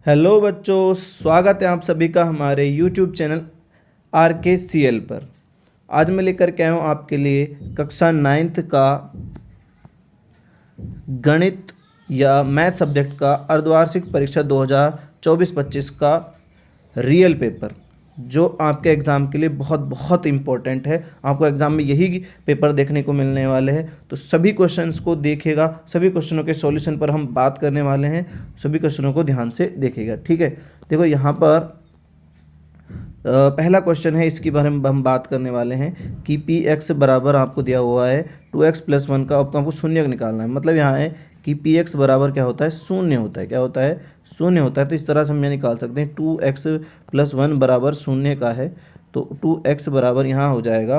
Hello बच्चों, स्वागत है आप सभी का हमारे YouTube चैनल RKCL पर। आज मैं लेकर के आया हूँ आपके लिए कक्षा 9th का गणित या मैथ सब्जेक्ट का अर्धवार्षिक परीक्षा 2024-25 का रियल पेपर, जो आपके एग्ज़ाम के लिए बहुत बहुत इम्पोर्टेंट है। आपको एग्ज़ाम में यही पेपर देखने को मिलने वाले हैं, तो सभी क्वेश्चंस को देखेगा, सभी क्वेश्चनों के सॉल्यूशन पर हम बात करने वाले हैं। सभी क्वेश्चनों को ध्यान से देखेगा, ठीक है। देखो यहाँ पर पहला क्वेश्चन है, इसके बारे में हम बात करने वाले हैं कि पी एक्स बराबर आपको दिया हुआ है 2x+1 का। अब तो आपको शून्य निकालना है, मतलब यहाँ है कि पी एक्स बराबर क्या होता है, शून्य होता है। क्या होता है, शून्य होता है। तो इस तरह से हम ये निकाल सकते हैं 2x+1 बराबर शून्य का है, तो 2x बराबर यहाँ हो जाएगा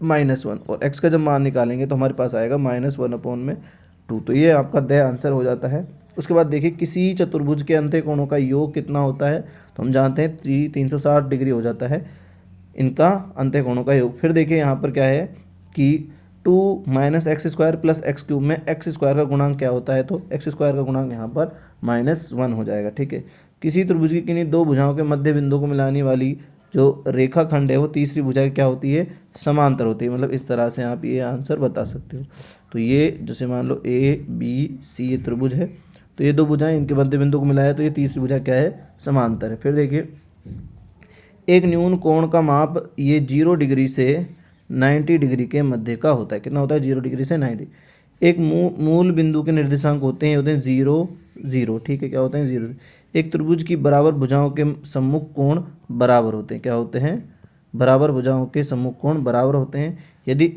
-1, और x का जब मान निकालेंगे तो हमारे पास आएगा -1/2। तो ये आपका द आंसर हो जाता है। उसके बाद देखिए, किसी चतुर्भुज के अंत्य कोणों का योग कितना होता है, तो हम जानते हैं 360 डिग्री हो जाता है इनका अंत्य कोणों का योग। फिर देखिए यहाँ पर क्या है कि 2 - x² + x³ में x² का गुणांक क्या होता है, तो x² का गुणांक यहाँ पर -1 हो जाएगा, ठीक है। किसी त्रिभुज की किन्हीं दो भुजाओं के मध्य बिंदु को मिलाने वाली जो रेखाखंड है वो तीसरी भुजा क्या होती है, समांतर होती है। मतलब इस तरह से आप ये आंसर बता सकते हो। तो ये जैसे मान लो ABC ये त्रिभुज है, तो ये दो भुजाएं, इनके मध्य बिंदु को मिलाया तो ये तीसरी भुजा क्या है, समांतर है। फिर देखिए, एक न्यून कोण का माप ये 0 डिग्री से 90 डिग्री के मध्य का होता है। कितना होता है, 0 डिग्री से 90। एक मूल बिंदु के निर्देशांक होते हैं 0 0, ठीक है। क्या होते हैं, 0। एक त्रिभुज की बराबर भुजाओं के सम्मुख कोण बराबर होते हैं। क्या होते हैं, बराबर भुजाओं के सम्मुख कोण बराबर होते हैं। यदि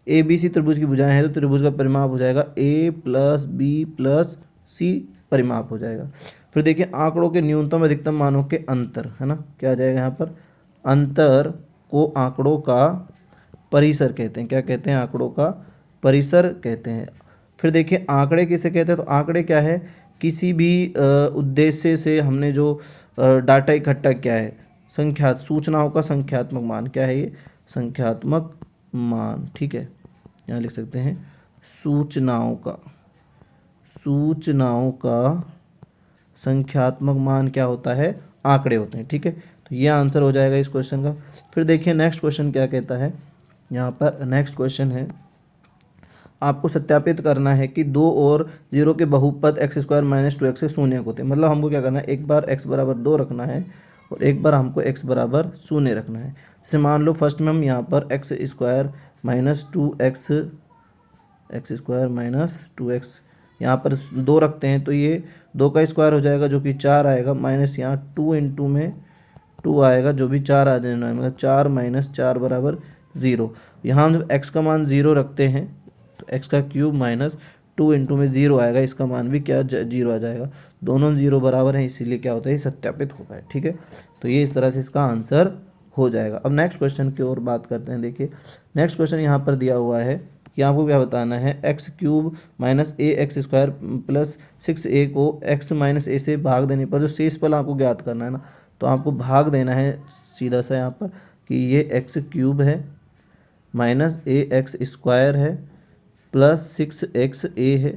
ABC त्रिभुज की भुजाएं हैं तो त्रिभुज का परिमाप हो जाएगा A + B + C परिमाप हो जाएगा। फिर देखिए, आंकड़ों के न्यूनतम अधिकतम मानों के अंतर, है ना, क्या आ जाएगा यहाँ पर, अंतर को आंकड़ों का परिसर कहते हैं। क्या कहते हैं, आंकड़ों का परिसर कहते हैं। फिर देखिए, आंकड़े किसे कहते हैं, तो आंकड़े क्या है, किसी भी उद्देश्य से हमने जो डाटा इकट्ठा किया है, संख्या सूचनाओं का संख्यात्मक मान, क्या है ये, संख्यात्मक मान, ठीक है। यहाँ लिख सकते हैं सूचनाओं का संख्यात्मक मान क्या होता है, आंकड़े होते हैं, ठीक है। तो ये आंसर हो जाएगा इस क्वेश्चन का। फिर देखिए नेक्स्ट क्वेश्चन क्या कहता है। यहाँ पर नेक्स्ट क्वेश्चन है, आपको सत्यापित करना है कि 2 और 0 के बहुपद x² - 2x से शून्य होते हैं। मतलब हमको क्या करना है, एक बार x बराबर 2 रखना है और एक बार हमको x बराबर शून्य रखना है। जैसे मान लो फर्स्ट में हम यहाँ पर x² - 2x यहाँ पर 2 रखते हैं, तो ये 2 का स्क्वायर हो जाएगा जो कि 4 आएगा, माइनस यहाँ 2 × में 2 आएगा जो भी 4 आ जाना है, मतलब 4 - 4 बराबर 0। यहाँ हम जब x का मान 0 रखते हैं तो x³ - 2 × में 0 आएगा, इसका मान भी क्या 0 आ जाएगा। दोनों 0 बराबर हैं, इसीलिए क्या होता है, सत्यापित होता है, ठीक है। तो ये इस तरह से इसका आंसर हो जाएगा। अब नेक्स्ट क्वेश्चन की ओर बात करते हैं। देखिए नेक्स्ट क्वेश्चन यहाँ पर दिया हुआ है कि आपको क्या बताना है, x³ - ax² + 6a को x - a से भाग देने पर जो शेषफल आपको ज्ञात करना है ना, तो आपको भाग देना है सीधा सा यहाँ पर कि ये x³ है -ax² है +6xa है।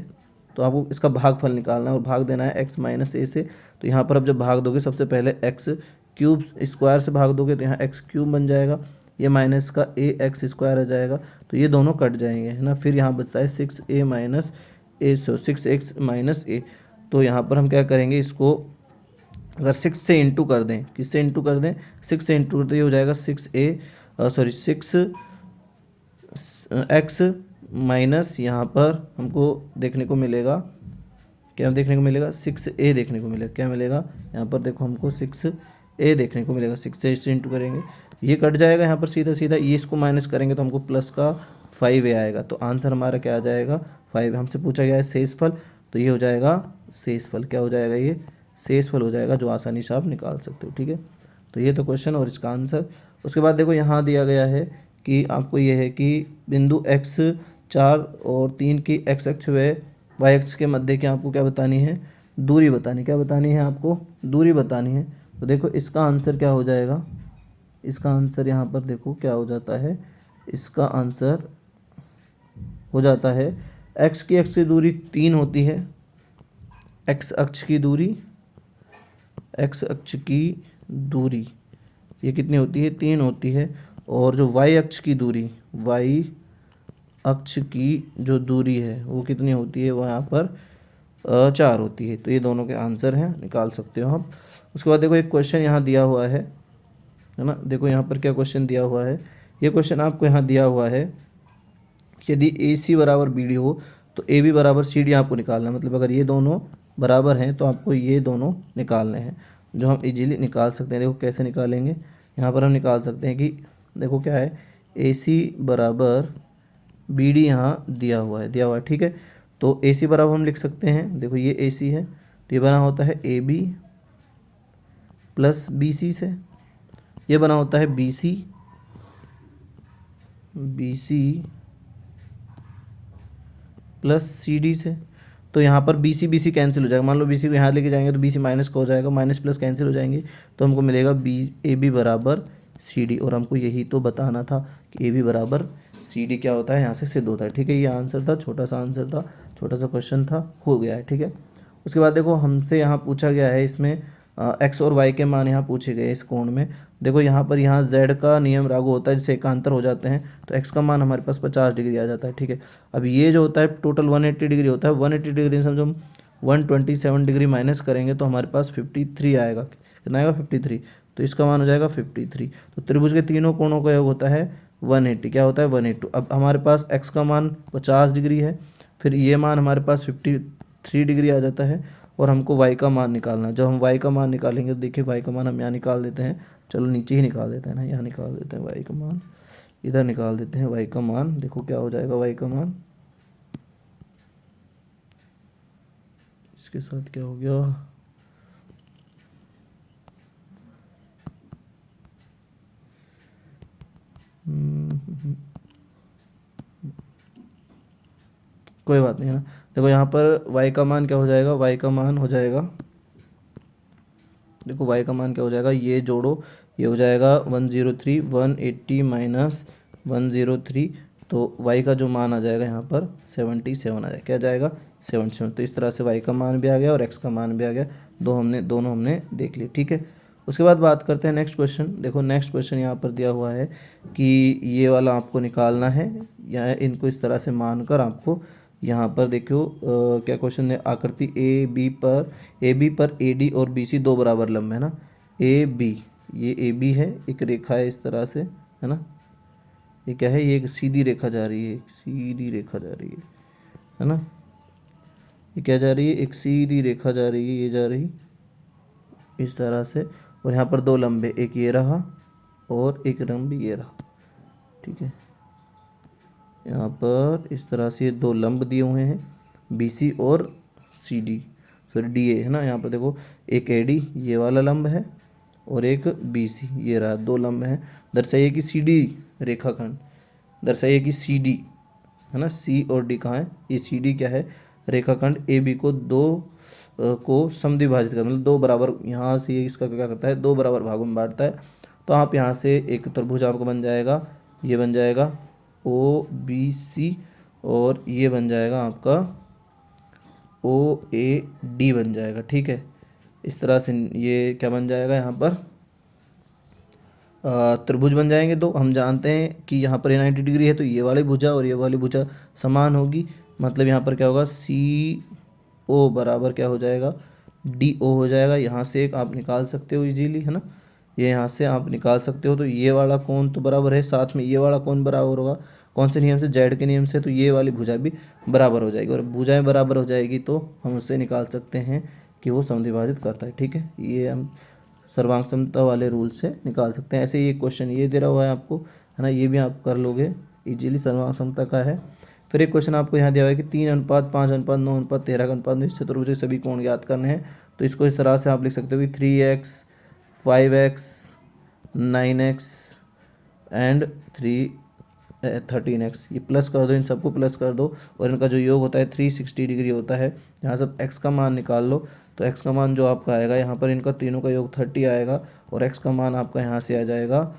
तो आपको इसका भागफल निकालना है और भाग देना है x - a से। तो यहाँ पर अब जब भाग दोगे, सबसे पहले x³ से भाग दोगे तो यहाँ x³ बन जाएगा, ये माइनस का ax² आ जाएगा, तो ये दोनों कट जाएंगे, है ना। फिर यहाँ बचता है 6x - a। तो यहाँ पर हम क्या करेंगे, इसको अगर 6 से इंटू कर दें, किससे इंटू कर दें, 6 से इंटू कर, तो ये हो जाएगा 6x माइनस, यहाँ पर हमको देखने को मिलेगा, क्या देखने को मिलेगा, 6a देखने को मिलेगा। क्या मिलेगा, यहाँ पर देखो हमको 6a देखने को मिलेगा। 6 से इससे इंटू करेंगे, ये कट जाएगा यहाँ पर सीधा सीधा, ये इसको माइनस करेंगे तो हमको प्लस का 5a आएगा। तो आंसर हमारा क्या आ जाएगा, 5। हमसे पूछा गया है शेषफल, तो ये हो जाएगा शेषफल। क्या हो जाएगा, ये शेषफल हो जाएगा, जो आसानी से आप निकाल सकते हो, ठीक है। तो ये तो क्वेश्चन और इसका आंसर। उसके बाद देखो यहाँ दिया गया है कि आपको ये है कि बिंदु x 4 और 3 की x अक्ष व y अक्ष के मध्य की आपको क्या बतानी है, दूरी बतानी। क्या बतानी है, आपको दूरी बतानी है। तो देखो इसका आंसर क्या हो जाएगा, इसका आंसर यहाँ पर देखो क्या हो जाता है, इसका आंसर हो जाता है x की दूरी 3 होती है, x अक्ष की दूरी एक्स अक्ष की दूरी ये कितनी होती है, 3 होती है। और जो वाई अक्ष की दूरी, वाई अक्ष की जो दूरी है वो कितनी होती है, वो यहाँ पर 4 होती है। तो ये दोनों के आंसर हैं, निकाल सकते हो आप। उसके बाद देखो एक क्वेश्चन यहाँ दिया हुआ है ना। देखो यहाँ पर क्या क्वेश्चन दिया हुआ है, ये क्वेश्चन आपको यहाँ दिया हुआ है कि यदि ए सी बराबर बी डी हो तो ए बी बराबर सी डी आपको निकालना है। मतलब अगर ये दोनों बराबर हैं तो आपको ये दोनों निकालने हैं, जो हम इजीली निकाल सकते हैं। देखो कैसे निकालेंगे, यहाँ पर हम निकाल सकते हैं कि देखो क्या है, ए सी बराबर बी डी यहाँ दिया हुआ है ठीक है। तो ए सी बराबर हम लिख सकते हैं, देखो ये ए सी है तो ये बना होता है A B plus B C से, ये बना होता है B C plus C D से। तो यहाँ पर बी सी कैंसिल हो जाएगा, मान लो बी सी को यहाँ लेके जाएंगे तो बी सी माइनस का हो जाएगा, माइनस प्लस कैंसिल हो जाएंगे तो हमको मिलेगा बी ए बी बराबर सी डी। और हमको यही तो बताना था कि ए बी बराबर सी डी क्या होता है, यहाँ से सिद्ध होता है ठीक है। ये आंसर था, छोटा सा आंसर था, छोटा सा क्वेश्चन था, हो गया है ठीक है। उसके बाद देखो हमसे यहाँ पूछा गया है, इसमें एक्स और वाई के मान यहाँ पूछे गए इस कोण में। देखो यहाँ पर यहाँ जेड का नियम लागू होता है, जिससे एकांतर हो जाते हैं तो एक्स का मान हमारे पास 50 डिग्री आ जाता है ठीक है। अब ये जो होता है टोटल 180 डिग्री होता है, 180 डिग्री से हम 127 डिग्री माइनस करेंगे तो हमारे पास 53 आएगा। कितना आएगा, 53। तो इसका मान हो जाएगा 53। तो त्रिभुज के तीनों कोणों का योग होता है 180, क्या होता है 180। अब हमारे पास एक्स का मान 50 डिग्री है, फिर ये मान हमारे पास 53 डिग्री आ जाता है, और हमको y का मान निकालना है। जब हम y का मान निकालेंगे तो देखिए y का मान हम यहाँ निकाल देते हैं, चलो नीचे ही निकाल देते हैं ना, यहाँ निकाल देते हैं y का मान, इधर निकाल देते हैं y का मान। देखो क्या हो जाएगा y का मान, इसके साथ क्या हो गया, कोई बात नहीं है ना। देखो यहाँ पर y का मान क्या हो जाएगा, y का मान हो जाएगा, देखो y का मान क्या हो जाएगा, ये जोड़ो, ये हो जाएगा 103, 180 माइनस 103। तो y का जो मान आ जाएगा यहाँ पर 77 आ जाएगा, क्या जाएगा 77। तो इस तरह से y का मान भी आ गया और x का मान भी आ गया, दोनों हमने देख लिए ठीक है। उसके बाद बात करते हैं नेक्स्ट क्वेश्चन। देखो नेक्स्ट क्वेश्चन यहाँ पर दिया हुआ है कि ये वाला आपको निकालना है, या इनको इस तरह से मानकर आपको यहाँ पर देखो क्या क्वेश्चन है, आकृति ए बी पर ए डी और बी सी दो बराबर लंब है ना। ए बी, ये ए बी है, एक रेखा है इस तरह से है ना, ये क्या है, ये एक सीधी रेखा जा रही है, एक सीधी रेखा जा रही है ना, ये क्या जा रही है, एक सीधी रेखा जा रही है, ये जा रही इस तरह से। और यहाँ पर दो लंब है, एक ये रहा और एक लंब ये रहा ठीक है। यहाँ पर इस तरह से दो लंब दिए हुए हैं, बी सी और सी डी, फिर डी ए है ना। यहाँ पर देखो एक ए डी ये वाला लंब है और एक बी सी ये रहा, दो लंब हैं। दर्शाइए कि सी डी रेखाखंड, दर्शाइए कि सी डी है ना, सी और डी कहाँ है, ये सी डी क्या है, रेखाखंड ए बी को को समद्विभाजित कर, मतलब दो बराबर, यहाँ से ये इसका क्या करता है, दो बराबर भागों में बांटता है। तो आप यहाँ से एक त्रिभुज आपको बन जाएगा, ये बन जाएगा ओ बी सी, और ये बन जाएगा आपका ओ ए डी बन जाएगा ठीक है। इस तरह से ये क्या बन जाएगा, यहाँ पर त्रिभुज बन जाएंगे। तो हम जानते हैं कि यहाँ पर 90 डिग्री है तो ये वाली भुजा और ये वाली भुजा समान होगी, मतलब यहाँ पर क्या होगा, सी ओ बराबर क्या हो जाएगा, डी ओ हो जाएगा। यहाँ से एक आप निकाल सकते हो इजीली है ना, ये यहाँ से आप निकाल सकते हो। तो ये वाला कोण तो बराबर है, साथ में ये वाला कोण बराबर होगा, कौन से नियम से, जेड के नियम से। तो ये वाली भुजा भी बराबर हो जाएगी, और भुजाएं बराबर हो जाएगी तो हम उससे निकाल सकते हैं कि वो समद्विभाजित करता है ठीक है। ये हम सर्वांग समता वाले रूल से निकाल सकते हैं। ऐसे ये क्वेश्चन ये दे रहा हुआ है आपको है ना, ये भी आप कर लोगे इजीली, सर्वांग समता का है। फिर एक क्वेश्चन आपको यहाँ दिया हुआ है कि 3:5:9:9:13 का अनुपात में चतुर्भुज के सभी कोण ज्ञात करने हैं। तो इसको इस तरह से आप लिख सकते हो कि 3x 5x 9x and 13x, ये प्लस कर दो, इन सबको प्लस कर दो, और इनका जो योग होता है 360 डिग्री होता है। यहाँ सब x का मान निकाल लो, तो x का मान जो आपका आएगा यहाँ पर, इनका तीनों का योग 30 आएगा, और x का मान आपका यहाँ से आ जाएगा,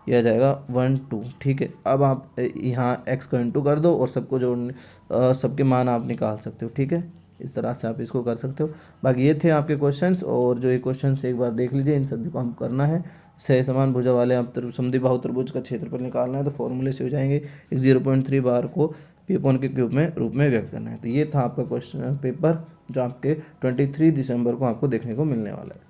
ये आ जाएगा 1 2 ठीक है। अब आप यहाँ x को इंटू कर दो और सबको जोड़ सबके मान आप निकाल सकते हो ठीक है। इस तरह से आप इसको कर सकते हो। बाकी ये थे आपके क्वेश्चंस, और जो ये क्वेश्चंस एक बार देख लीजिए, इन सभी को हम करना है। सह समान भुजा वाले आप समद्विबाहु त्रिभुज का क्षेत्रफल निकालना है तो फॉर्मूले से हो जाएंगे। एक 0.3 बार को पी अपॉन के क्यूब में रूप में व्यक्त करना है। तो ये था आपका क्वेश्चन पेपर जो आपके 23 दिसंबर को आपको देखने को मिलने वाला है।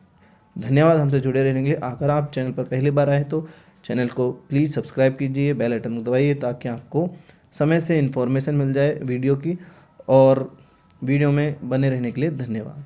धन्यवाद हमसे जुड़े रहने के लिए। अगर आप चैनल पर पहली बार आए तो चैनल को प्लीज़ सब्सक्राइब कीजिए, बेल आइकन को दबाइए ताकि आपको समय से इन्फॉर्मेशन मिल जाए वीडियो की। और वीडियो में बने रहने के लिए धन्यवाद।